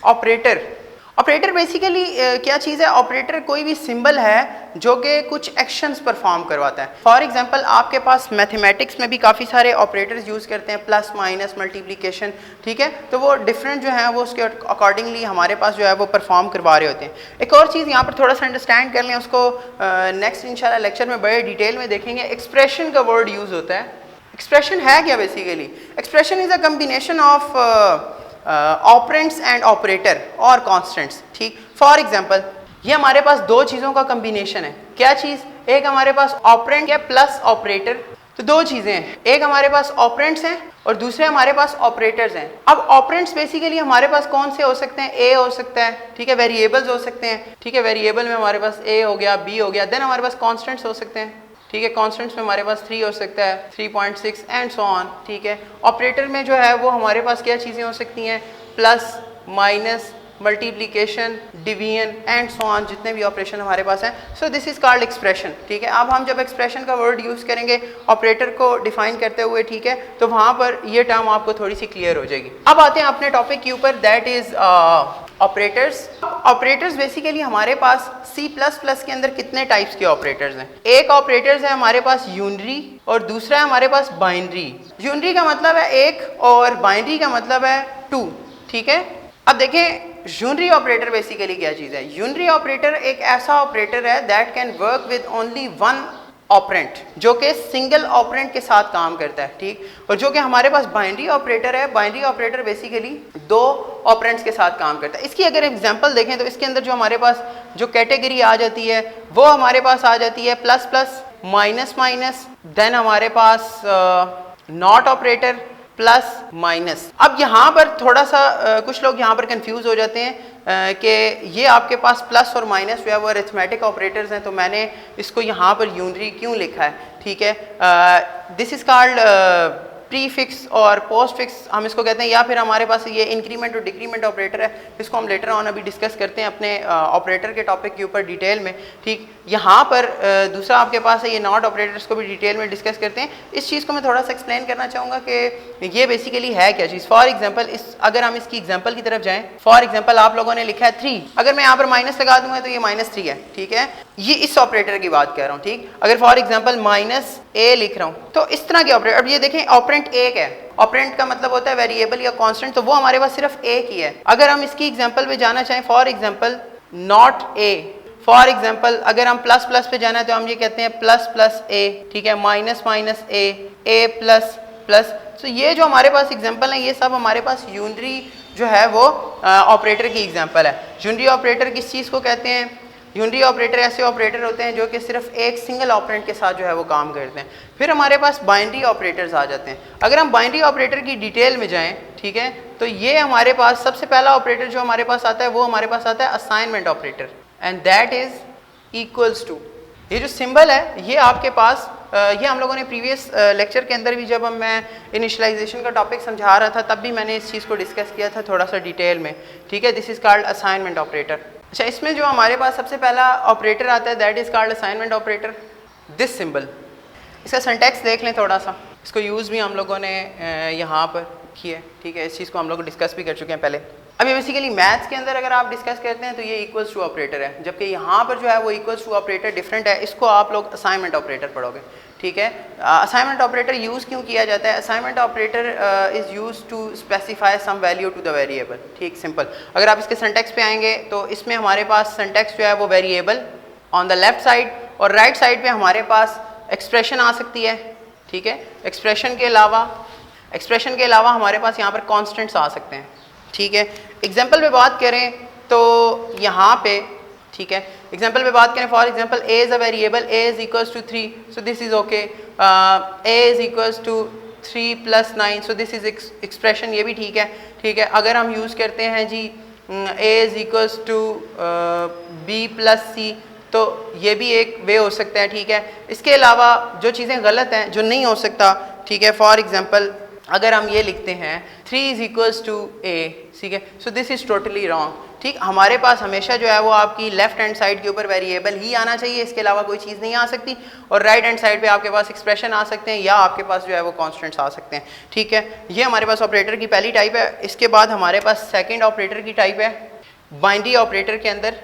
Operator, operator basically क्या चीज़ है? Operator कोई भी सिंबल है जो कि कुछ एक्शंस परफॉर्म करवाता है। फॉर एग्जांपल आपके पास मैथमेटिक्स में भी काफ़ी सारे ऑपरेटर्स यूज़ करते हैं, प्लस माइनस मल्टीप्लिकेशन, ठीक है, तो वो डिफरेंट जो है वो उसके अकॉर्डिंगली हमारे पास जो है वो परफॉर्म करवा रहे होते हैं। एक और चीज़ यहाँ पर थोड़ा सा अंडरस्टैंड कर लें, उसको नेक्स्ट इंशाल्लाह लेक्चर में बड़े डिटेल में देखेंगे। एक्सप्रेशन का वर्ड यूज़ होता है। एक्सप्रेशन है क्या? Basically expression is a combination of operands and operator और कॉन्स्टेंट्स, ठीक। फॉर एग्जांपल ये हमारे पास दो चीज़ों का कम्बिनेशन है। क्या चीज़? एक हमारे पास ऑपरेंट है प्लस ऑपरेटर, तो दो चीज़ें हैं, एक हमारे पास ऑपरेंट्स हैं और दूसरे हमारे पास ऑपरेटर्स हैं। अब ऑपरेंट्स बेसिकली हमारे पास कौन से हो सकते हैं? ए हो सकता है, ठीक है, वेरिएबल्स हो सकते हैं, ठीक है, वेरिएबल में हमारे पास ए हो गया, बी हो गया, देन हमारे पास कॉन्स्टेंट्स हो सकते हैं, ठीक है, कॉन्स्टेंट्स में हमारे पास 3 हो सकता है, 3.6 एंड सो ऑन, ठीक है। ऑपरेटर में जो है वो हमारे पास क्या चीज़ें हो सकती हैं? Plus, minus, multiplication, division and so on, जितने भी ऑपरेशन हमारे पास हैं। सो दिस इज़ कॉल्ड एक्सप्रेशन, ठीक है। अब हम जब एक्सप्रेशन का वर्ड यूज़ करेंगे ऑपरेटर को डिफाइन करते हुए, ठीक है, तो वहाँ पर ये टर्म आपको थोड़ी सी क्लियर हो जाएगी। अब आते हैं अपने टॉपिक के ऊपर, that is operators. Operators basically हमारे पास C++ के अंदर कितने टाइप्स के ऑपरेटर्स हैं? एक ऑपरेटर्स है हमारे पास यूनरी और दूसरा है हमारे पास बाइनरी। यूनरी का मतलब है एक और बाइनरी का मतलब है 2, ठीक है। अब देखें यूनरी ऑपरेटर बेसिकली क्या चीज़ है? यूनरी ऑपरेटर एक ऐसा ऑपरेटर है that can work with only one operand, जो कि सिंगल ऑपरेंट के साथ काम करता है, ठीक। और जो कि हमारे पास बाइनरी ऑपरेटर है, बाइनरी ऑपरेटर बेसिकली दो ऑपरेंट्स के साथ काम करता है। इसकी अगर एग्जांपल देखें तो इसके अंदर जो हमारे पास जो कैटेगरी आ जाती है वो हमारे पास आ जाती है plus plus, minus minus, then हमारे पास नॉट ऑपरेटर, प्लस माइनस। अब यहाँ पर थोड़ा सा कुछ लोग यहाँ पर कंफ्यूज हो जाते हैं कि ये आपके पास प्लस और माइनस जो है वो अरिथमेटिक ऑपरेटर्स हैं, तो मैंने इसको यहाँ पर यूनरी क्यों लिखा है, ठीक है। दिस इज़ कॉल्ड प्रीफिक्स और पोस्ट फिक्स हम इसको कहते हैं, या फिर हमारे पास ये इंक्रीमेंट और डिक्रीमेंट ऑपरेटर है, इसको हम लेटर ऑन अभी डिस्कस करते हैं अपने ऑपरेटर के टॉपिक के ऊपर डिटेल में, ठीक। यहाँ पर दूसरा आपके पास है ये नॉट ऑपरेटर्स को भी डिटेल में डिस्कस करते हैं। इस चीज़ को मैं थोड़ा सा एक्सप्लेन करना चाहूँगा कि ये बेसिकली है क्या चीज़। फॉर एग्जाम्पल अगर हम इसकी एग्जाम्पल की तरफ जाएँ, फॉर एग्जाम्पल आप लोगों ने लिखा है 3, अगर मैं यहाँ पर माइनस लगा दूंगा तो ये -3 है, ठीक है। ये इस ऑपरेटर की बात कर रहा हूँ, ठीक। अगर फॉर एग्जाम्पल -a लिख रहा हूँ तो इस तरह के ऑपरेटर। अब ये देखें ऑपरेंट एक है, ऑपरेंट का मतलब होता है वेरिएबल या कांस्टेंट, तो वो हमारे पास सिर्फ एक ही है। अगर हम इसकी एग्जांपल पे जाना चाहें, for example not a, for example अगर हम प्लस प्लस पे जाना है तो हम ये कहते हैं प्लस प्लस a, ठीक है, minus minus a plus plus. तो ये जो हमारे पास एग्जांपल है ये सब हमारे पास यूनरी जो है वो ऑपरेटर की एग्जांपल है। यूनरी ऑपरेटर किस चीज़ को कहते हैं? यूनरी ऑपरेटर ऐसे ऑपरेटर होते हैं जो कि सिर्फ एक सिंगल ऑपरेंट के साथ जो है वो काम करते हैं। फिर हमारे पास बाइनरी ऑपरेटर्स आ जाते हैं। अगर हम बाइनरी ऑपरेटर की डिटेल में जाएं, ठीक है, तो ये हमारे पास सबसे पहला ऑपरेटर जो हमारे पास आता है वो हमारे पास आता है assignment operator, and that is equals to. ये जो सिंबल है ये आपके पास ये हम लोगों ने प्रीवियस लेक्चर के अंदर भी जब मैं इनिशियलाइजेशन का टॉपिक समझा रहा था तब भी मैंने इस चीज़ को डिस्कस किया था थोड़ा सा डिटेल में, ठीक है। This is called assignment operator. अच्छा, इसमें जो हमारे पास सबसे पहला ऑपरेटर आता है that is called assignment operator. This symbol, इसका सिंटैक्स देख लें थोड़ा सा, इसको यूज़ भी हम लोगों ने यहाँ पर किया है, ठीक है। इस चीज़ को हम लोग डिस्कस भी कर चुके हैं पहले। अब ये बेसिकली मैथ्स के अंदर अगर आप डिस्कस करते हैं तो ये इक्वल्स टू ऑपरेटर है, जबकि यहाँ पर जो है वो इक्वल्स टू ऑपरेटर डिफरेंट है, इसको आप लोग असाइनमेंट ऑपरेटर पढ़ोगे, ठीक है। असाइनमेंट ऑपरेटर यूज़ क्यों किया जाता है? Assignment operator is use to specify some value to the variable, ठीक, सिंपल। अगर आप इसके सिंटैक्स पे आएंगे तो इसमें हमारे पास सिंटैक्स जो है वो variable on the left side और राइट साइड पे हमारे पास एक्सप्रेशन आ सकती है, ठीक है। एक्सप्रेशन के अलावा हमारे पास यहाँ पर कॉन्स्टेंट्स आ सकते हैं, ठीक है। एग्जाम्पल पे बात करें तो यहाँ पे, ठीक है, एग्जाम्पल पे बात करें, for example a is a variable, a is equals to 3, so this is okay. a is equals to 3 + 9, so this is expression, ये भी ठीक है, ठीक है। अगर हम यूज़ करते हैं जी a is equals to b + c, तो ये भी एक वे हो सकता है, ठीक है। इसके अलावा जो चीज़ें गलत हैं, जो नहीं हो सकता, ठीक है, फॉर एग्जाम्पल अगर हम ये लिखते हैं 3 इज इक्वल्स टू a, ठीक है, so this is totally wrong. ठीक, हमारे पास हमेशा जो है वो आपकी लेफ्ट हैंड साइड के ऊपर वेरिएबल ही आना चाहिए, इसके अलावा कोई चीज़ नहीं आ सकती, और राइट हैंड साइड पे आपके पास एक्सप्रेशन आ सकते हैं या आपके पास जो है वो कॉन्स्टेंट्स आ सकते हैं। ठीक है, ये हमारे पास ऑपरेटर की पहली टाइप है। इसके बाद हमारे पास सेकेंड ऑपरेटर की टाइप है बाइनरी ऑपरेटर के अंदर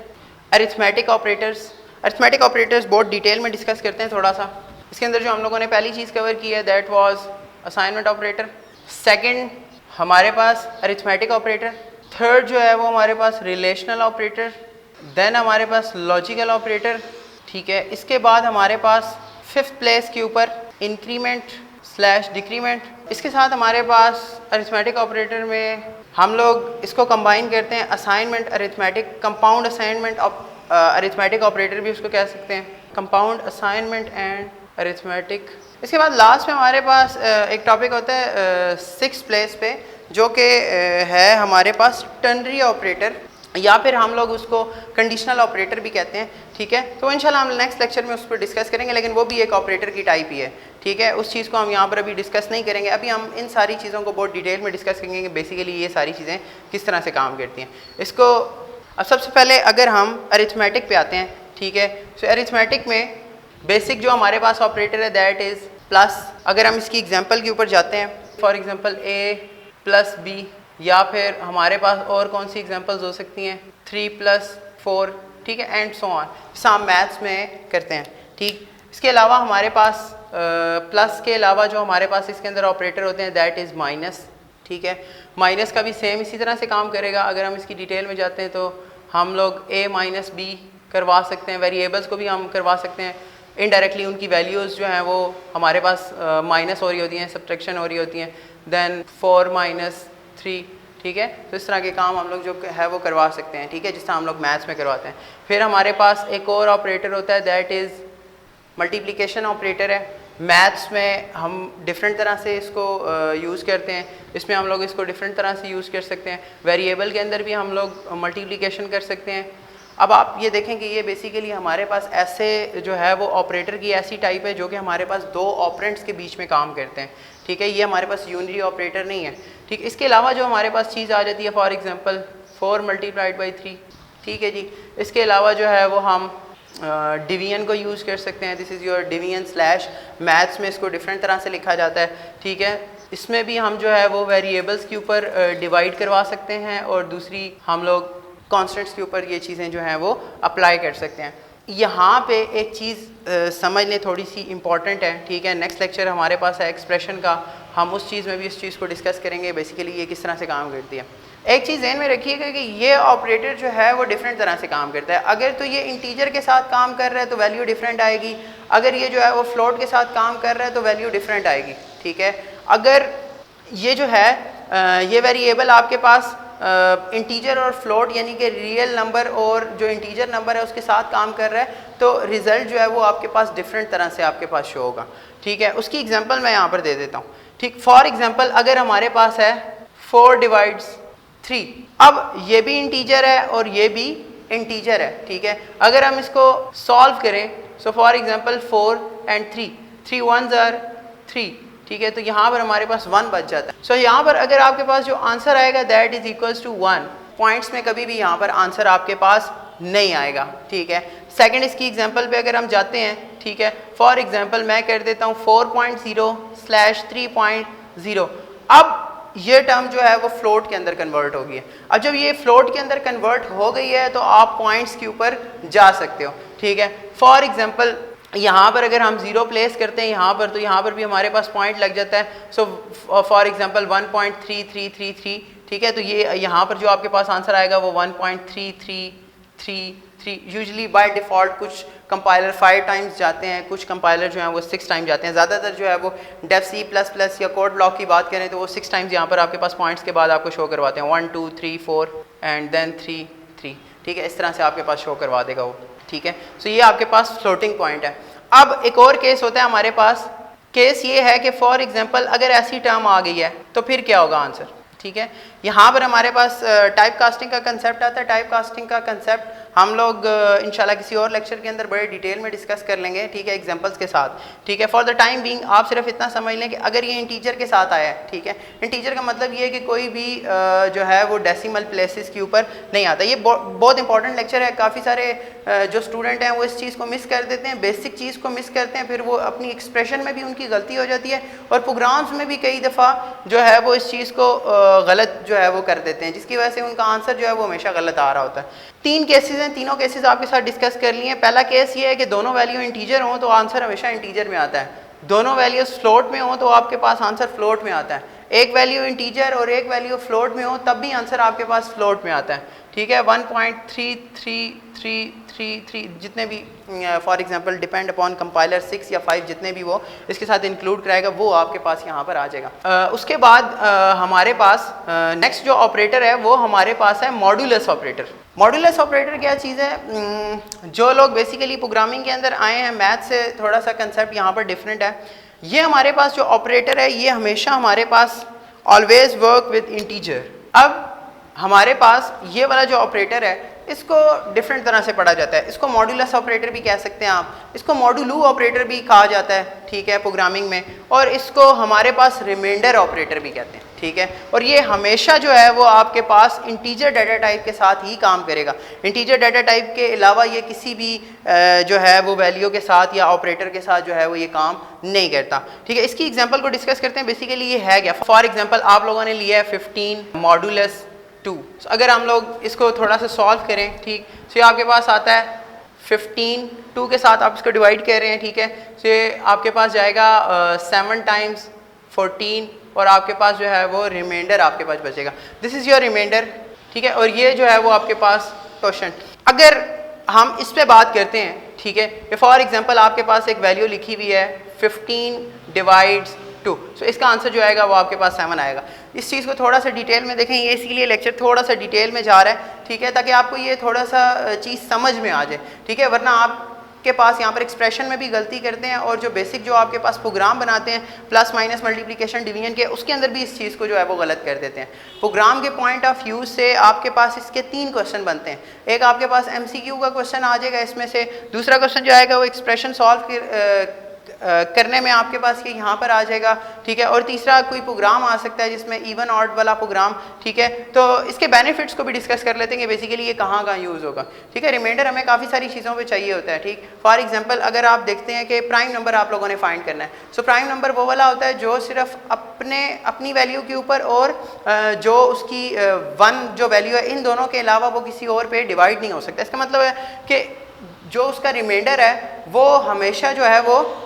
अरिथमेटिक ऑपरेटर्स। अरिथमेटिक ऑपरेटर्स बहुत डिटेल में डिस्कस करते हैं थोड़ा सा। इसके अंदर जो हम लोगों ने पहली चीज़ कवर की है that was assignment operator, second हमारे पास अरिथमेटिक ऑपरेटर, थर्ड जो है वो हमारे पास रिलेशनल ऑपरेटर, देन हमारे पास लॉजिकल ऑपरेटर। ठीक है, इसके बाद हमारे पास फिफ्थ प्लेस के ऊपर इंक्रीमेंट स्लैश डिक्रीमेंट। इसके साथ हमारे पास अरिथमेटिक ऑपरेटर में हम लोग इसको कंबाइन करते हैं assignment arithmetic, compound assignment arithmetic operator भी उसको कह सकते हैं, कंपाउंड असाइनमेंट एंड अरिथमेटिक। इसके बाद लास्ट में हमारे पास एक टॉपिक होता है सिक्स प्लेस पे जो कि है हमारे पास टर्नरी ऑपरेटर, या फिर हम लोग उसको कंडीशनल ऑपरेटर भी कहते हैं। ठीक है, तो इंशाल्लाह हम नेक्स्ट लेक्चर में उस पर डिस्कस करेंगे, लेकिन वो भी एक ऑपरेटर की टाइप ही है। ठीक है, उस चीज़ को हम यहाँ पर अभी डिस्कस नहीं करेंगे, अभी हम इन सारी चीज़ों को बहुत डिटेल में डिस्कस करेंगे कि बेसिकली ये सारी चीज़ें किस तरह से काम करती हैं। इसको अब सबसे पहले अगर हम अरिथमेटिक पे आते हैं, ठीक है, तो अरिथमेटिक में बेसिक जो हमारे पास ऑपरेटर है दैट इज़ प्लस। अगर हम इसकी एग्जांपल के ऊपर जाते हैं, for example a plus b, या फिर हमारे पास और कौन सी एग्जांपल्स हो सकती हैं 3 प्लस 4, ठीक है, एंड सो ऑन, जैसा हम मैथ्स में करते हैं। ठीक, इसके अलावा हमारे पास प्लस के अलावा जो हमारे पास इसके अंदर ऑपरेटर होते हैं दैट इज़ माइनस। ठीक है, माइनस का भी सेम इसी तरह से काम करेगा। अगर हम इसकी डिटेल में जाते हैं तो हम लोग a माइनस b करवा सकते हैं, वेरिएबल्स को भी हम करवा सकते हैं इनडायरेक्टली, उनकी वैल्यूज़ जो हैं वो हमारे पास माइनस हो रही होती हैं, सब्ट्रैक्शन हो रही होती हैं, देन 4 माइनस 3। ठीक है, तो इस तरह के काम हम लोग जो है वो करवा सकते हैं। ठीक है, जिस तरह हम लोग मैथ्स में करवाते हैं। फिर हमारे पास एक और ऑपरेटर होता है दैट इज़ मल्टीप्लिकेशन ऑपरेटर है। मैथ्स में हम डिफरेंट तरह से इसको यूज़ करते हैं, इसमें हम लोग इसको डिफरेंट तरह से यूज़ कर सकते हैं। वेरिएबल के अंदर भी हम लोग मल्टीप्लिकेशन कर सकते हैं। अब आप ये देखें कि ये बेसिकली हमारे पास ऐसे जो है वो ऑपरेटर की ऐसी टाइप है जो कि हमारे पास दो ऑपरेंट्स के बीच में काम करते हैं। ठीक है, ये हमारे पास यूनरी ऑपरेटर नहीं है। ठीक, इसके अलावा जो हमारे पास चीज़ आ जाती है फॉर एग्जांपल 4 मल्टीप्लाइड बाई 3। ठीक है जी, इसके अलावा जो है वो हम डिवीजन को यूज़ कर सकते हैं, this is your division slash, maths में इसको डिफरेंट तरह से लिखा जाता है। ठीक है, इसमें भी हम जो है वो वेरिएबल्स के ऊपर डिवाइड करवा सकते हैं और दूसरी हम लोग कॉन्स्टेंट्स के ऊपर ये चीज़ें जो हैं वो अप्लाई कर सकते हैं। यहाँ पे एक चीज़ समझ लें, थोड़ी सी इम्पॉर्टेंट है। ठीक है, नेक्स्ट लेक्चर हमारे पास है एक्सप्रेशन का, हम उस चीज़ में भी इस चीज़ को डिस्कस करेंगे, बेसिकली ये किस तरह से काम करती है। एक चीज़ ध्यान में रखिएगा कि ये ऑपरेटर जो है वो डिफरेंट तरह से काम करता है। अगर तो ये इंटीजर के साथ काम कर रहा है तो वैल्यू डिफरेंट आएगी, अगर ये जो है वो फ्लोट के साथ काम कर रहा है तो वैल्यू डिफरेंट आएगी। ठीक है, अगर ये जो है ये वेरिएबल आपके पास इंटीजर और फ्लोट यानी कि रियल नंबर और जो इंटीजर नंबर है उसके साथ काम कर रहा है तो रिजल्ट जो है वो आपके पास डिफरेंट तरह से आपके पास शो होगा। ठीक है, उसकी एग्जांपल मैं यहाँ पर दे देता हूँ। ठीक, फॉर एग्जांपल अगर हमारे पास है 4 डिवाइड्स 3, अब ये भी इंटीजर है और ये भी इंटीजर है। ठीक है, अगर हम इसको सॉल्व करें, so for example 4 and 3 1s are 3। ठीक है, तो यहाँ पर हमारे पास 1 बच जाता है। सो यहाँ पर अगर आपके पास जो आंसर आएगा that is equals to 1। Points में कभी भी यहाँ पर आंसर आपके पास नहीं आएगा। ठीक है, सेकंड इसकी एग्जांपल पे अगर हम जाते हैं, ठीक है, फॉर एग्जांपल मैं कर देता हूँ 4.0/3.0। अब ये टर्म जो है वो फ्लोट के अंदर कन्वर्ट हो गई है। अब जब ये फ्लोट के अंदर कन्वर्ट हो गई है तो आप पॉइंट्स के ऊपर जा सकते हो। ठीक है, फॉर एग्जांपल यहाँ पर अगर हम 0 प्लेस करते हैं यहाँ पर, तो यहाँ पर भी हमारे पास पॉइंट लग जाता है। सो फॉर एग्जांपल 1.3333। ठीक है, तो ये यहाँ पर जो आपके पास आंसर आएगा वो 1.3333। यूजुअली बाय डिफ़ॉल्ट कुछ कंपाइलर 5 टाइम्स जाते हैं, कुछ कंपाइलर जो हैं वो 6 टाइम जाते हैं। ज़्यादातर जो है वो डेफ C++ या कोड ब्लॉक की बात करें तो वो 6 टाइम्स यहाँ पर आपके पास पॉइंट्स के बाद आपको शो करवाते हैं, 1 2 3 4 एंड देन 3 3। ठीक है, इस तरह से आपके पास शो करवा देगा वो। ठीक है, सो ये आपके पास फ्लोटिंग पॉइंट है। अब एक और केस होता है हमारे पास, केस ये है कि फॉर एग्जांपल अगर ऐसी टर्म आ गई है तो फिर क्या होगा आंसर। ठीक है, यहाँ पर हमारे पास टाइप कास्टिंग का कंसेप्ट आता है। टाइप कास्टिंग का कंसेप्ट हम लोग इंशाल्लाह किसी और लेक्चर के अंदर बड़े डिटेल में डिस्कस कर लेंगे, ठीक है, एग्जांपल्स के साथ, ठीक है। फॉर द टाइम बीइंग आप सिर्फ इतना समझ लें कि अगर ये इंटीजर के साथ आया है, ठीक है, इंटीजर का मतलब ये है कि कोई भी जो है वो डेसिमल प्लेसेस के ऊपर नहीं आता। ये बहुत इंपॉर्टेंट लेक्चर है। काफ़ी सारे जो स्टूडेंट हैं वो इस चीज़ को मिस कर देते हैं, बेसिक चीज़ को मिस करते हैं, फिर वो अपनी एक्सप्रेशन में भी उनकी गलती हो जाती है और प्रोग्राम्स में भी कई दफ़ा जो है वो इस चीज़ को गलत जो है वो कर देते हैं, जिसकी वजह से उनका आंसर जो है वो हमेशा गलत आ रहा होता है। 3 केसेस हैं, तीनों केसेस आपके साथ डिस्कस कर लिए हैं। पहला केस ये है कि दोनों वैल्यू इंटीजर हों तो आंसर हमेशा इंटीजर में आता है, दोनों वैल्यूज फ्लोट में हो तो आपके पास आंसर फ्लोट में आता है, एक वैल्यू इंटीजर और एक वैल्यू फ्लोट में हो तब भी आंसर आपके पास फ्लोट में आता है, ठीक है। 1.3333 जितने भी for example depend upon compiler 6 या 5 जितने भी वो इसके साथ इंक्लूड कराएगा वो आपके पास यहाँ पर आ जाएगा। उसके बाद हमारे पास नेक्स्ट जो ऑपरेटर है वो हमारे पास है मॉड्यूलस ऑपरेटर। मॉड्यूलस ऑपरेटर क्या चीज़ है? जो लोग बेसिकली प्रोग्रामिंग के अंदर आए हैं, मैथ से थोड़ा सा कंसेप्ट यहाँ पर डिफरेंट है। ये हमारे पास जो ऑपरेटर है ये हमेशा हमारे पास ऑलवेज वर्क विद इंटीजर। अब हमारे पास ये वाला जो ऑपरेटर है इसको डिफरेंट तरह से पढ़ा जाता है। इसको मॉड्यूलस ऑपरेटर भी कह सकते हैं आप, इसको मॉड्यूलो ऑपरेटर भी कहा जाता है, ठीक है, प्रोग्रामिंग में, और इसको हमारे पास रिमाइंडर ऑपरेटर भी कहते हैं, ठीक है। और ये हमेशा जो है वो आपके पास इंटीजर डाटा टाइप के साथ ही काम करेगा। इंटीजर डाटा टाइप के अलावा ये किसी भी जो है वो वैल्यू के साथ या ऑपरेटर के साथ जो है वो ये काम नहीं करता, ठीक है। इसकी एग्जांपल को डिस्कस करते हैं। बेसिकली ये है क्या? फॉर एग्जांपल आप लोगों ने लिया है 15 मॉड्यूलस 2। अगर हम लोग इसको थोड़ा सा सॉल्व करें, ठीक, तो आपके पास आता है 15 2 के साथ आप इसको डिवाइड कर रहे हैं, ठीक है, तो आपके पास जाएगा 7 टाइम्स 14 और आपके पास जो है वो रिमाइंडर आपके पास बचेगा। दिस इज़ योर रिमाइंडर, ठीक है। और ये जो है वो आपके पास क्वेश्चन, अगर हम इस पे बात करते हैं, ठीक है, फॉर एग्जांपल आपके पास एक वैल्यू लिखी हुई है 15 डिवाइड्स 2, सो इसका आंसर जो आएगा वो आपके पास 7 आएगा। इस चीज़ को थोड़ा सा डिटेल में देखें, ये इसीलिए लेक्चर थोड़ा सा डिटेल में जा रहा है, ठीक है, ताकि आपको ये थोड़ा सा चीज़ समझ में आ जाए, ठीक है। वरना आपके पास यहाँ पर एक्सप्रेशन में भी गलती करते हैं और जो बेसिक जो आपके पास प्रोग्राम बनाते हैं प्लस माइनस मल्टीप्लिकेशन डिवीजन के, उसके अंदर भी इस चीज़ को जो है वो गलत कर देते हैं। प्रोग्राम के पॉइंट ऑफ व्यू से आपके पास इसके 3 क्वेश्चन बनते हैं। एक आपके पास MCQ का क्वेश्चन आ जाएगा इसमें से, दूसरा क्वेश्चन जो आएगा वो एक्सप्रेशन सॉल्व करने में आपके पास ये यहाँ पर आ जाएगा, ठीक है, और तीसरा कोई प्रोग्राम आ सकता है जिसमें इवन ऑड वाला प्रोग्राम, ठीक है। तो इसके बेनिफिट्स को भी डिस्कस कर लेते हैं कि बेसिकली ये कहाँ यूज़ होगा, ठीक है। रिमाइंडर हमें काफ़ी सारी चीज़ों पे चाहिए होता है, ठीक। फॉर एग्जांपल अगर आप देखते हैं कि प्राइम नंबर आप लोगों ने फाइंड करना है, सो प्राइम नंबर वो वाला होता है जो सिर्फ अपनी वैल्यू के ऊपर और जो उसकी 1 जो वैल्यू है इन दोनों के अलावा वो किसी और पे डिवाइड नहीं हो सकता। इसका मतलब है कि जो उसका रिमाइंडर है वो हमेशा जो है वो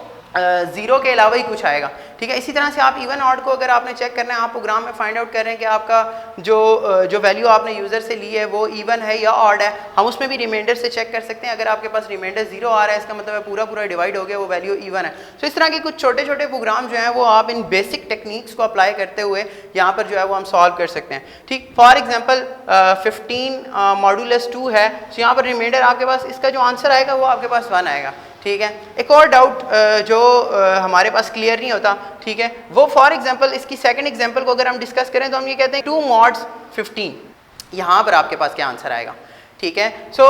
0 के अलावा ही कुछ आएगा, ठीक है। इसी तरह से आप इवन ऑड को अगर आपने चेक करना है, आप प्रोग्राम में फाइंड आउट कर रहे हैं कि आपका जो वैल्यू आपने यूज़र से ली है वो इवन है या ऑड है, हम उसमें भी रिमाइंडर से चेक कर सकते हैं। अगर आपके पास रिमाइंडर 0 आ रहा है इसका मतलब है पूरा डिवाइड हो गया, वो वैल्यू इवन है। तो इस तरह के कुछ छोटे छोटे प्रोग्राम जो हैं वो आप इन बेसिक टेक्निक्स को अप्लाई करते हुए यहाँ पर जो है वो हम सॉल्व कर सकते हैं, ठीक। फॉर एग्जाम्पल 15 मॉड्यूलस 2 है, तो यहाँ पर रिमाइंडर आपके पास इसका जो आंसर आएगा वो आपके पास 1 आएगा, ठीक है। एक और डाउट जो हमारे पास क्लियर नहीं होता, ठीक है, वो फॉर एग्जांपल इसकी सेकंड एग्जांपल को अगर हम डिस्कस करें तो हम ये कहते हैं 2 मॉड्स 15, यहाँ पर आपके पास क्या आंसर आएगा, ठीक है। सो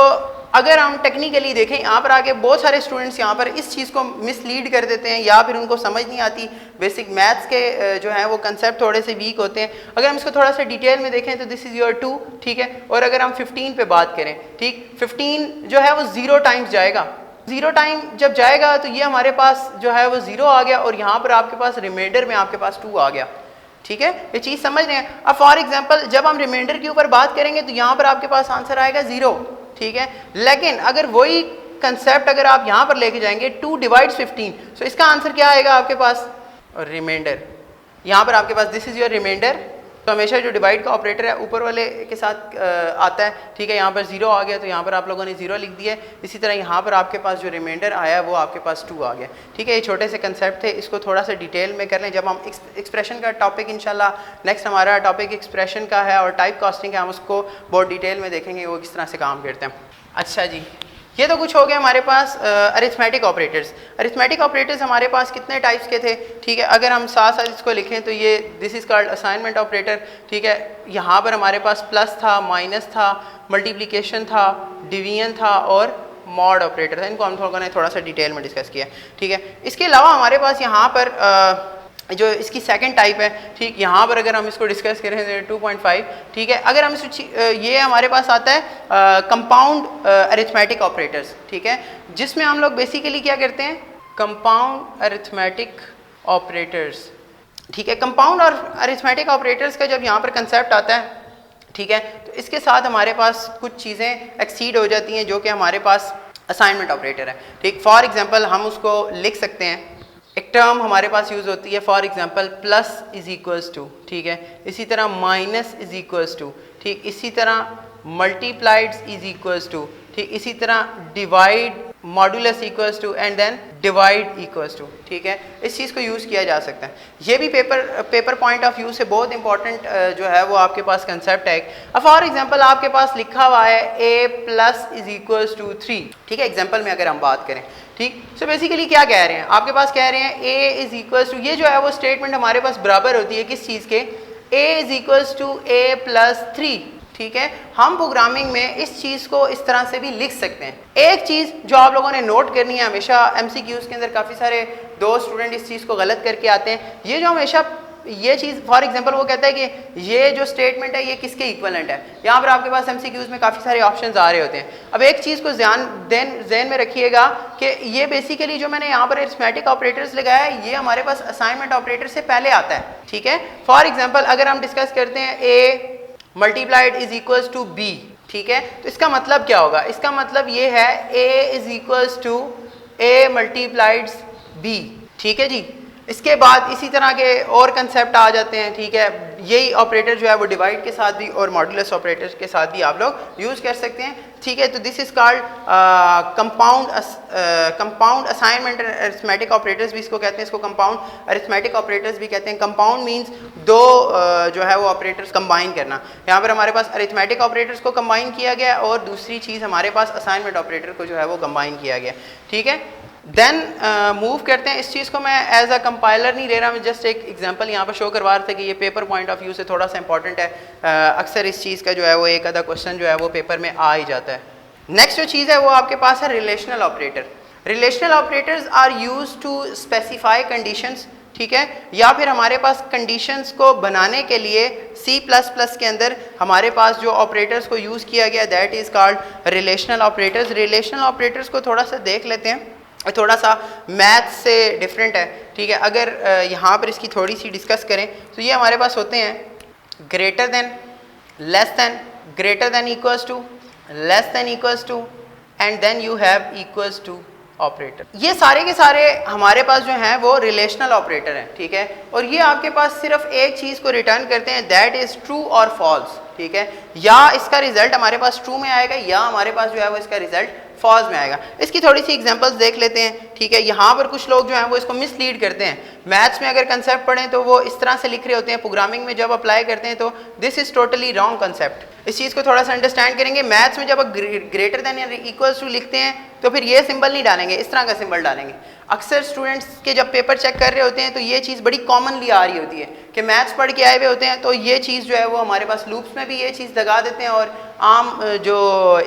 अगर हम टेक्निकली देखें यहाँ पर आगे बहुत सारे स्टूडेंट्स यहाँ पर इस चीज़ को मिसलीड कर देते हैं या फिर उनको समझ नहीं आती, बेसिक मैथ्स के जो है वो कंसेप्ट थोड़े से वीक होते हैं। अगर हम इसको थोड़ा सा डिटेल में देखें तो दिस इज़ योर 2, ठीक है। और अगर हम 15 पे बात करें, ठीक, 15 जो है वो 0 टाइम्स जाएगा, 0 टाइम जब जाएगा तो ये हमारे पास जो है वो 0 आ गया और यहाँ पर आपके पास रिमाइंडर में आपके पास 2 आ गया, ठीक है। ये चीज़ समझ रहे हैं? अब फॉर एग्जांपल जब हम रिमाइंडर के ऊपर बात करेंगे तो यहाँ पर आपके पास आंसर आएगा 0, ठीक है। लेकिन अगर वही कंसेप्ट अगर आप यहाँ पर लेके जाएंगे 2 डिवाइड्स 15, सो इसका आंसर क्या आएगा आपके पास? रिमाइंडर। यहाँ पर आपके पास दिस इज़ योर रिमाइंडर, तो हमेशा जो डिवाइड का ऑपरेटर है ऊपर वाले के साथ आता है, ठीक है। यहाँ पर 0 आ गया तो यहाँ पर आप लोगों ने 0 लिख दिया है। इसी तरह यहाँ पर आपके पास जो रिमाइंडर आया वो आपके पास 2 आ गया, ठीक है। ये छोटे से कंसेप्ट थे, इसको थोड़ा सा डिटेल में कर लें जब हम एक्सप्रेशन का टॉपिक इंशाल्लाह नेक्स्ट हमारा टॉपिक एक्सप्रेशन का है और टाइप कास्टिंग है, हम उसको बहुत डिटेल में देखेंगे वो किस तरह से काम करते हैं। अच्छा जी, ये तो कुछ हो गया हमारे पास अरिथमेटिक ऑपरेटर्स। अरिथमेटिक ऑपरेटर्स हमारे पास कितने टाइप्स के थे, ठीक है। अगर हम साथ साथ इसको लिखें तो ये this is called assignment operator, ठीक है। यहाँ पर हमारे पास प्लस था, माइनस था, मल्टीप्लिकेशन था, डिवीजन था और मॉड ऑपरेटर था। इनको हम थोड़ा सा डिटेल में डिस्कस किया, ठीक है। इसके अलावा हमारे पास यहाँ पर जो इसकी सेकंड टाइप है, ठीक, यहाँ पर अगर हम इसको डिस्कस करें 2.5, ठीक है। अगर हम ये हमारे पास आता है कंपाउंड अरिथमेटिक ऑपरेटर्स, ठीक है, जिसमें हम लोग बेसिकली क्या करते हैं, कंपाउंड अरिथमेटिक ऑपरेटर्स, ठीक है। कंपाउंड और अरिथमेटिक ऑपरेटर्स का जब यहाँ पर कंसेप्ट आता है, ठीक है, तो इसके साथ हमारे पास कुछ चीज़ें एक्सीड हो जाती हैं जो कि हमारे पास असाइनमेंट ऑपरेटर है, ठीक। फॉर एग्जांपल हम उसको लिख सकते हैं, एक टर्म हमारे पास यूज़ होती है for example plus is equals to, ठीक है, इसी तरह माइनस इज इक्वल्स टू, ठीक, इसी तरह मल्टीप्लाइड इज इक्वल्स टू, ठीक, इसी तरह divide modulus equals to and then divide equals to, ठीक है। इस चीज़ को यूज़ किया जा सकता है। ये भी पेपर पॉइंट ऑफ व्यू से बहुत इंपॉर्टेंट जो है वो आपके पास कंसेप्ट है। अब फॉर एग्जांपल आपके पास लिखा हुआ है a plus is equals to 3, ठीक है, एग्जांपल में अगर हम बात करें, ठीक। सो बेसिकली क्या कह रहे हैं, आपके पास कह रहे हैं a इज इक्वल्स टू, ये जो है वो स्टेटमेंट हमारे पास बराबर होती है किस चीज़ के, a is equals to a plus 3, ठीक है। हम प्रोग्रामिंग में इस चीज़ को इस तरह से भी लिख सकते हैं। एक चीज़ जो आप लोगों ने नोट करनी है, हमेशा एमसीक्यूज़ के अंदर काफ़ी सारे स्टूडेंट इस चीज़ को गलत करके आते हैं। ये जो हमेशा ये चीज़ फॉर एग्जांपल वो कहता है कि ये जो स्टेटमेंट है ये किसके इक्वलेंट है। यहाँ पर आपके पास एमसीक्यूज़ में काफ़ी सारे ऑप्शंस आ रहे होते हैं। अब एक चीज़ को ध्यान में रखिएगा कि ये बेसिकली जो मैंने यहाँ पर अरिथमेटिक ऑपरेटर्स लगाया है, ये हमारे पास असाइनमेंट ऑपरेटर से पहले आता है, ठीक है। फॉर एग्जाम्पल अगर हम डिस्कस करते हैं a multiplied is equals to b, ठीक है, तो इसका मतलब क्या होगा, इसका मतलब ये है a is equals to a multiplieds b, ठीक है जी। इसके बाद इसी तरह के और कंसेप्ट आ जाते हैं, ठीक है। यही ऑपरेटर जो है वो डिवाइड के साथ भी और मॉडुलस ऑपरेटर के साथ भी आप लोग यूज़ कर सकते हैं, ठीक है। तो this is called compound assignment arithmetic operators भी इसको कहते हैं, इसको कंपाउंड अरिथमेटिक ऑपरेटर्स भी कहते हैं। कंपाउंड मींस दो जो है वो ऑपरेटर्स कंबाइन करना। यहाँ पर हमारे पास अरिथमेटिक ऑपरेटर्स को कंबाइन किया गया और दूसरी चीज़ हमारे पास असाइनमेंट ऑपरेटर को जो है वो कंबाइन किया गया, ठीक है। देन मूव करते हैं। इस चीज़ को मैं एज अ कंपाइलर नहीं ले रहा, मैं जस्ट एक एग्जांपल यहाँ पर शो करवा रहा था कि ये पेपर पॉइंट ऑफ व्यू से थोड़ा सा इंपॉर्टेंट है। अक्सर इस चीज़ का जो है वो एक आधा क्वेश्चन जो है वो पेपर में आ ही जाता है। नेक्स्ट जो चीज़ है वो आपके पास है relational operator. Relational operators are used to specify conditions, ठीक है, या फिर हमारे पास कंडीशंस को बनाने के लिए C++ के अंदर हमारे पास जो ऑपरेटर्स को यूज़ किया गया that is called relational operators. Relational operators को थोड़ा सा देख लेते हैं, थोड़ा सा मैथ से डिफरेंट है, ठीक है। अगर यहाँ पर इसकी थोड़ी सी डिस्कस करें तो ये हमारे पास होते हैं greater than, less than, greater than equals to, less than equals to and then you have equals to operator. ये सारे के सारे हमारे पास जो हैं वो रिलेशनल ऑपरेटर हैं, ठीक है। और ये आपके पास सिर्फ एक चीज़ को रिटर्न करते हैं दैट इज़ ट्रू और फॉल्स, ठीक है। या इसका रिजल्ट हमारे पास ट्रू में आएगा या हमारे पास जो है वो इसका रिजल्ट फॉल्स में आएगा। इसकी थोड़ी सी एग्जांपल्स देख लेते हैं, ठीक है। यहाँ पर कुछ लोग जो हैं वो इसको मिसलीड करते हैं। मैथ्स में अगर कंसेप्ट पढ़ें तो वो इस तरह से लिख रहे होते हैं, प्रोग्रामिंग में जब अप्लाई करते हैं तो this is totally wrong concept. इस चीज़ को थोड़ा सा अंडरस्टैंड करेंगे। मैथ्स में जब आप ग्रेटर देन या इक्वल्स टू लिखते हैं तो फिर ये सिंबल नहीं डालेंगे, इस तरह का सिंबल डालेंगे। अक्सर स्टूडेंट्स के जब पेपर चेक कर रहे होते हैं तो ये चीज़ बड़ी कॉमनली आ रही होती है कि मैथ्स पढ़ के आए हुए होते हैं तो ये चीज़ जो है वो हमारे पास लूप्स में भी ये चीज़ लगा देते हैं और आम जो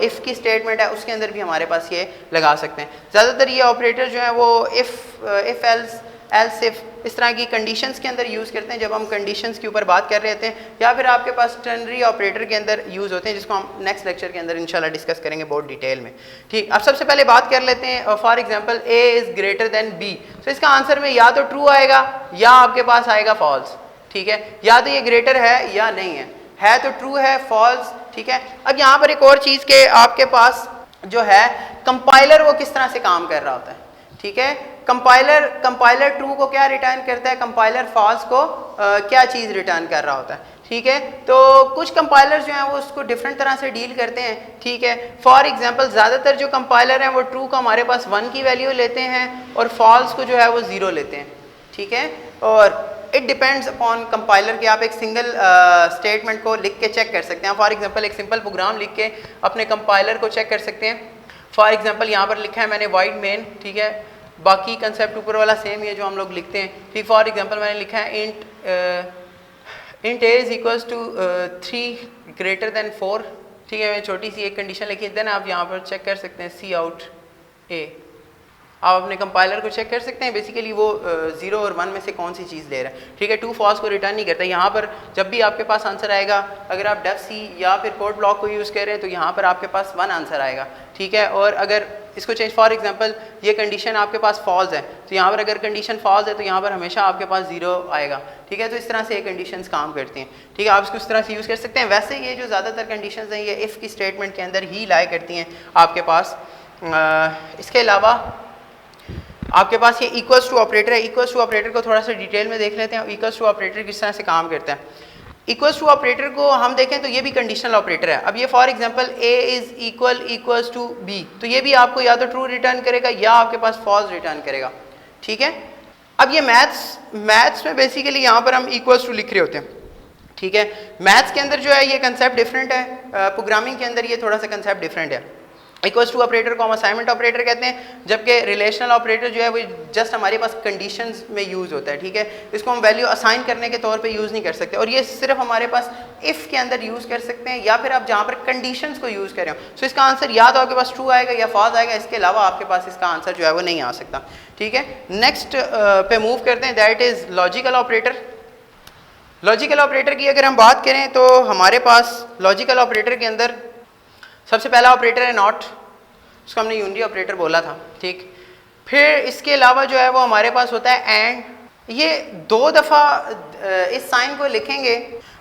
इफ़ की स्टेटमेंट है उसके अंदर भी हमारे पास ये लगा सकते हैं। ज़्यादातर ये ऑपरेटर जो है वो इफ़ एल्स इफ इस तरह की कंडीशंस के अंदर यूज़ करते हैं जब हम कंडीशंस के ऊपर बात कर रहे होते हैं, या फिर आपके पास टर्नरी ऑपरेटर के अंदर यूज़ होते हैं जिसको हम नेक्स्ट लेक्चर के अंदर इंशाल्लाह डिस्कस करेंगे बहुत डिटेल में, ठीक। अब सबसे पहले बात कर लेते हैं for example a is greater than b, तो इसका आंसर में या तो ट्रू आएगा या आपके पास आएगा फॉल्स, ठीक है। या तो ये ग्रेटर है या नहीं है तो ट्रू है, फॉल्स, ठीक है। अब यहाँ पर एक और चीज़ के आपके पास जो है कंपाइलर वो किस तरह से काम कर रहा होता है, ठीक है। कंपाइलर ट्रू को क्या रिटर्न करता है, कंपाइलर फॉल्स को क्या चीज़ रिटर्न कर रहा होता है, ठीक है। तो कुछ कंपाइलर्स जो हैं वो उसको डिफरेंट तरह से डील करते हैं, ठीक है। फॉर एग्जांपल ज़्यादातर जो कंपाइलर हैं वो ट्रू का हमारे पास 1 की वैल्यू लेते हैं और फॉल्स को जो है वो 0 लेते हैं, ठीक है। और इट डिपेंड्स अपॉन कंपाइलर कि आप एक सिंगल स्टेटमेंट को लिख के चेक कर सकते हैं। फॉर एग्जांपल एक सिंपल प्रोग्राम लिख के अपने कंपाइलर को चेक कर सकते हैं। फॉर एग्जांपल यहाँ पर लिखा है मैंने वाइड मेन, ठीक है, बाकी कंसेप्ट ऊपर वाला सेम ही है जो हम लोग लिखते हैं, ठीक। फॉर एग्जांपल मैंने लिखा है int a is equals to 3 greater than 4, ठीक है, मैंने छोटी सी एक कंडीशन लिखी। देन आप यहाँ पर चेक कर सकते हैं सी आउट ए, आप अपने कंपाइलर को चेक कर सकते हैं बेसिकली वो 0 और 1 में से कौन सी चीज़ ले रहा है, ठीक है। ट्रू फॉल्स को रिटर्न नहीं करता। यहाँ पर जब भी आपके पास आंसर आएगा, अगर आप डेफ सी या फिर कोड ब्लॉक को यूज़ कर रहे हैं तो यहाँ पर आपके पास 1 आंसर आएगा, ठीक है। और अगर इसको चेंज, फॉर एग्जांपल ये कंडीशन आपके पास फॉल्स है तो यहाँ पर अगर कंडीशन फॉल्स है तो यहाँ पर हमेशा आपके पास 0 आएगा, ठीक है। तो इस तरह से ये कंडीशंस काम करती हैं, ठीक है। आप इसको इस तरह से यूज़ कर सकते हैं। वैसे ये जो ज़्यादातर कंडीशंस हैं ये इफ़ की स्टेटमेंट के अंदर ही लाई करती हैं आपके पास। इसके अलावा आपके पास ये इक्वल्स टू ऑपरेटर है। इक्वल्स टू ऑपरेटर को थोड़ा सा डिटेल में देख लेते हैं। इक्वल्स टू ऑपरेटर किस तरह से काम करता है। इक्वल्स टू ऑपरेटर को हम देखें तो ये भी कंडीशनल ऑपरेटर है। अब ये for example a is equals to b, तो ये भी आपको या तो ट्रू रिटर्न करेगा या आपके पास फॉल्स रिटर्न करेगा, ठीक है। अब ये मैथ्स में बेसिकली यहाँ पर हम इक्वल्स टू लिख रहे होते हैं, ठीक है। मैथ्स के अंदर जो है ये कंसेप्ट डिफरेंट है, प्रोग्रामिंग के अंदर ये थोड़ा सा कंसेप्ट डिफरेंट है। इक्वल्स टू ऑपरेटर को हम असाइनमेंट ऑपरेटर कहते हैं, जबकि रिलेशनल ऑपरेटर जो है वो जस्ट हमारे पास कंडीशंस में यूज़ होता है, ठीक है। इसको हम वैल्यू असाइन करने के तौर पे यूज़ नहीं कर सकते, और ये सिर्फ हमारे पास इफ़ के अंदर यूज़ कर सकते हैं या फिर आप जहाँ पर कंडीशंस को यूज़ करें। सो इसका आंसर या तो आपके पास ट्रू आएगा या फॉल्स आएगा, इसके अलावा आपके पास इसका आंसर जो है वो नहीं आ सकता, ठीक है। नेक्स्ट पे मूव करते हैं, that is logical operator. Logical operator की अगर हम बात करें तो हमारे पास लॉजिकल ऑपरेटर के अंदर सबसे पहला ऑपरेटर है नॉट, उसको हमने यूनिटी ऑपरेटर बोला था, ठीक। फिर इसके अलावा जो है वो हमारे पास होता है एंड। ये 2 दफ़ा इस साइन को लिखेंगे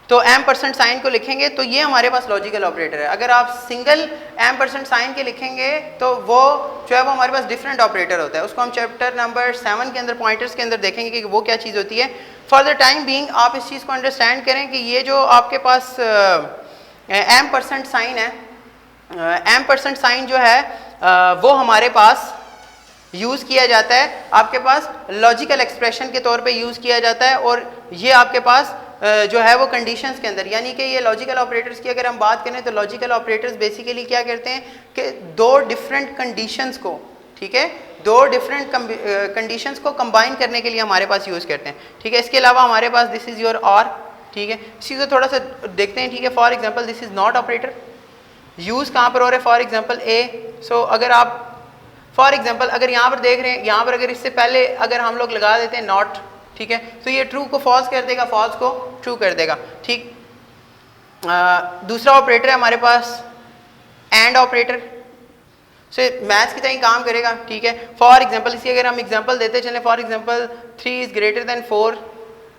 तो %, साइन को लिखेंगे तो ये हमारे पास लॉजिकल ऑपरेटर है। अगर आप सिंगल %, साइन के लिखेंगे तो वो जो है वो हमारे पास डिफरेंट ऑपरेटर होता है। उसको हम चैप्टर नंबर 7 के अंदर पॉइंटर्स के अंदर देखेंगे कि वो क्या चीज़ होती है। फॉर द टाइम बीइंग आप इस चीज़ को अंडरस्टैंड करें कि ये जो आपके पास %, साइन है, %, साइन जो है वो हमारे पास यूज़ किया जाता है, आपके पास लॉजिकल एक्सप्रेशन के तौर पे यूज़ किया जाता है। और ये आपके पास जो है वो कंडीशंस के अंदर, यानी कि ये लॉजिकल ऑपरेटर्स की अगर हम बात करें तो लॉजिकल ऑपरेटर्स बेसिकली क्या करते हैं कि 2 डिफरेंट कंडीशंस को, ठीक है, 2 डिफरेंट कंडीशंस को कंबाइन करने के लिए हमारे पास यूज़ करते हैं, ठीक है। इसके अलावा हमारे पास दिस इज़ योर और, ठीक है। इस चीज़ को थोड़ा सा देखते हैं, ठीक है। For example this is not operator, use कहाँ पर हो रहा है, फॉर एग्जाम्पल ए। सो अगर आप फॉर एग्जाम्पल अगर यहाँ पर देख रहे हैं, यहाँ पर अगर इससे पहले अगर हम लोग लगा देते हैं नॉट, ठीक है, तो ये ट्रू को फॉल्स कर देगा, फॉल्स को ट्रू कर देगा, ठीक। दूसरा ऑपरेटर है हमारे पास एंड ऑपरेटर, सो मैथ्स की तरह ही काम करेगा, ठीक है। फॉर एग्जाम्पल इसी अगर हम एग्जाम्पल देते चलें, for example 3 is greater than 4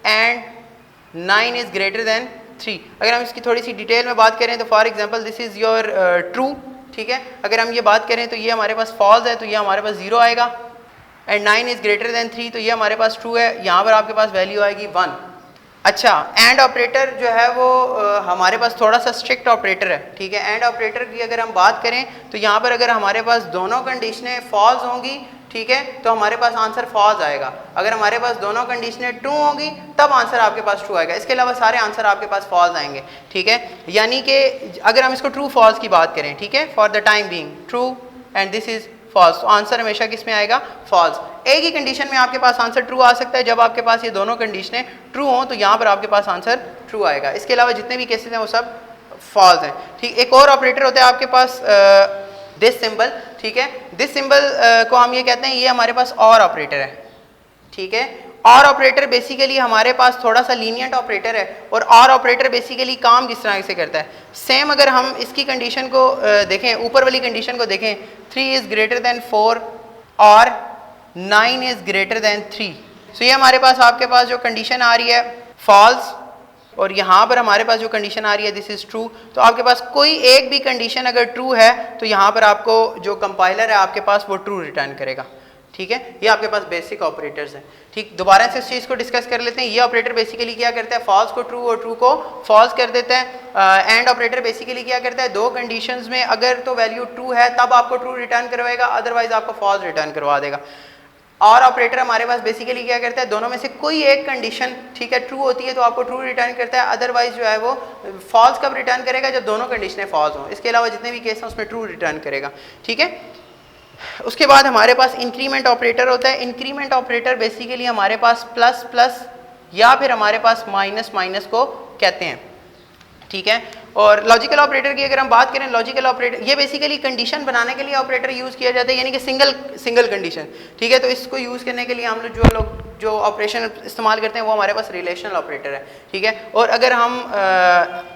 and 9 is greater than 3। अगर हम इसकी थोड़ी सी डिटेल में बात करें तो for example this is your true, ठीक है। अगर हम ये बात करें तो ये हमारे पास फॉल्स है तो ये हमारे पास 0 आएगा, एंड 9 इज़ ग्रेटर देन 3 तो ये हमारे पास ट्रू है, यहाँ पर आपके पास वैल्यू आएगी 1। अच्छा, एंड ऑपरेटर जो है वो हमारे पास थोड़ा सा स्ट्रिक्ट ऑपरेटर है, ठीक है। एंड ऑपरेटर की अगर हम बात करें तो यहाँ पर अगर हमारे पास दोनों कंडीशनें फॉल्स होंगी, ठीक है, तो हमारे पास आंसर फॉल्स आएगा। अगर हमारे पास दोनों कंडीशनें ट्रू होंगी तब आंसर आपके पास ट्रू आएगा, इसके अलावा सारे आंसर आपके पास फॉल्स आएंगे, ठीक है। यानी कि अगर हम इसको ट्रू फॉल्स की बात करें, ठीक है, for the time being true and this is false, तो आंसर हमेशा किस में आएगा, फॉल्स। एक ही कंडीशन में आपके पास आंसर ट्रू आ सकता है, जब आपके पास ये दोनों कंडीशनें ट्रू हों तो यहाँ पर आपके पास आंसर ट्रू आएगा, इसके अलावा जितने भी केसेस हैं वो सब फॉल्स हैं, ठीक। एक और ऑपरेटर होता है आपके पास दिस सिंबल, ठीक है। दिस सिंबल को हम ये कहते हैं ये हमारे पास और ऑपरेटर है, ठीक है। और ऑपरेटर बेसिकली हमारे पास थोड़ा सा लीनियंट ऑपरेटर है, और ऑपरेटर बेसिकली काम किस तरह से करता है, सेम अगर हम इसकी कंडीशन को देखें, ऊपर वाली कंडीशन को देखें, 3 इज़ ग्रेटर देन 4 और 9 इज़ ग्रेटर देन 3, सो ये हमारे पास आपके पास जो कंडीशन आ रही है फॉल्स, और यहाँ पर हमारे पास जो कंडीशन आ रही है दिस इज़ ट्रू। तो आपके पास कोई एक भी कंडीशन अगर ट्रू है तो यहाँ पर आपको जो कंपाइलर है आपके पास वो ट्रू रिटर्न करेगा, ठीक है। ये आपके पास बेसिक ऑपरेटर्स हैं, ठीक। दोबारा से इस चीज़ को डिस्कस कर लेते हैं। ये ऑपरेटर बेसिकली क्या करता है, फॉल्स को ट्रू और ट्रू को फॉल्स कर देता है। एंड ऑपरेटर बेसिकली क्या करता है, 2 कंडीशंस में अगर तो वैल्यू ट्रू है तब आपको ट्रू रिटर्न करवाएगा, अदरवाइज आपको फॉल्स रिटर्न करवा देगा। और ऑपरेटर हमारे पास बेसिकली क्या करता है, दोनों में से कोई एक कंडीशन, ठीक है, ट्रू होती है तो आपको ट्रू रिटर्न करता है, अदरवाइज जो है वो फॉल्स कब रिटर्न करेगा, जब दोनों कंडीशनें फॉल्स हों, इसके अलावा जितने भी केस हैं उसमें ट्रू रिटर्न करेगा, ठीक है। उसके बाद हमारे पास इंक्रीमेंट ऑपरेटर होता है। इंक्रीमेंट ऑपरेटर बेसिकली हमारे पास प्लस प्लस या फिर हमारे पास माइनस माइनस को कहते हैं, ठीक है। और लॉजिकल ऑपरेटर की अगर हम बात करें, लॉजिकल ऑपरेटर ये बेसिकली कंडीशन बनाने के लिए ऑपरेटर यूज़ किया जाता है, यानी कि सिंगल कंडीशन, ठीक है। तो इसको यूज़ करने के लिए हम लोग जो ऑपरेशन इस्तेमाल करते हैं वो हमारे पास रिलेशनल ऑपरेटर है, ठीक है। और अगर हम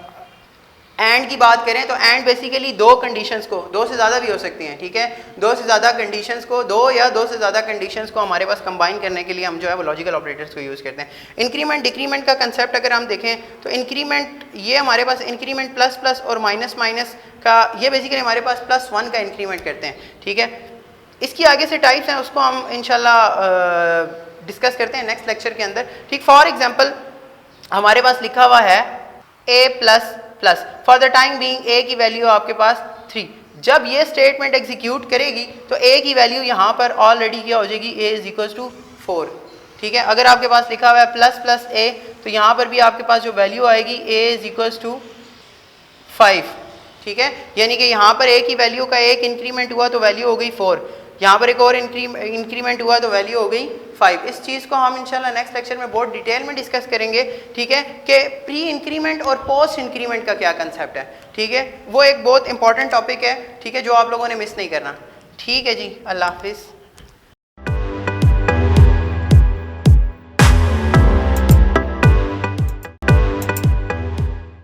एंड की बात करें तो एंड बेसिकली दो कंडीशंस को, दो से ज़्यादा भी हो सकती हैं, ठीक है, दो से ज़्यादा कंडीशंस को, दो या दो से ज़्यादा कंडीशंस को हमारे पास कंबाइन करने के लिए हम जो है वो लॉजिकल ऑपरेटर्स को यूज़ करते हैं। इंक्रीमेंट डिक्रीमेंट का कंसेप्ट अगर हम देखें तो इंक्रीमेंट, ये हमारे पास इंक्रीमेंट प्लस प्लस और माइनस माइनस का, ये बेसिकली हमारे पास +1 का इंक्रीमेंट करते हैं, ठीक है। इसकी आगे से टाइप्स हैं, उसको हम इंशाल्लाह डिस्कस करते हैं नेक्स्ट लेक्चर के अंदर, ठीक। फॉर एग्जाम्पल हमारे पास लिखा हुआ है a plus plus, for the time being a की वैल्यू आपके पास 3। जब ये स्टेटमेंट एग्जीक्यूट करेगी तो a की वैल्यू यहाँ पर ऑलरेडी क्या हो जाएगी, a इज इक्वल टू 4, ठीक है। अगर आपके पास लिखा हुआ है प्लस प्लस a तो यहाँ पर भी आपके पास जो वैल्यू आएगी a इज इक्वल टू 5, ठीक है। यानी कि यहाँ पर a की वैल्यू का एक इंक्रीमेंट हुआ तो वैल्यू हो गई 4, यहाँ पर एक और इंक्रीमेंट हुआ तो वैल्यू हो गई 5। इस चीज़ को हम इंशाल्लाह नेक्स्ट लेक्चर में बहुत डिटेल में डिस्कस करेंगे, ठीक है, कि प्री इंक्रीमेंट और पोस्ट इंक्रीमेंट का क्या कंसेप्ट है, ठीक है। वो एक बहुत इंपॉर्टेंट टॉपिक है, ठीक है, जो आप लोगों ने मिस नहीं करना, ठीक है जी। अल्लाह हाफिज़।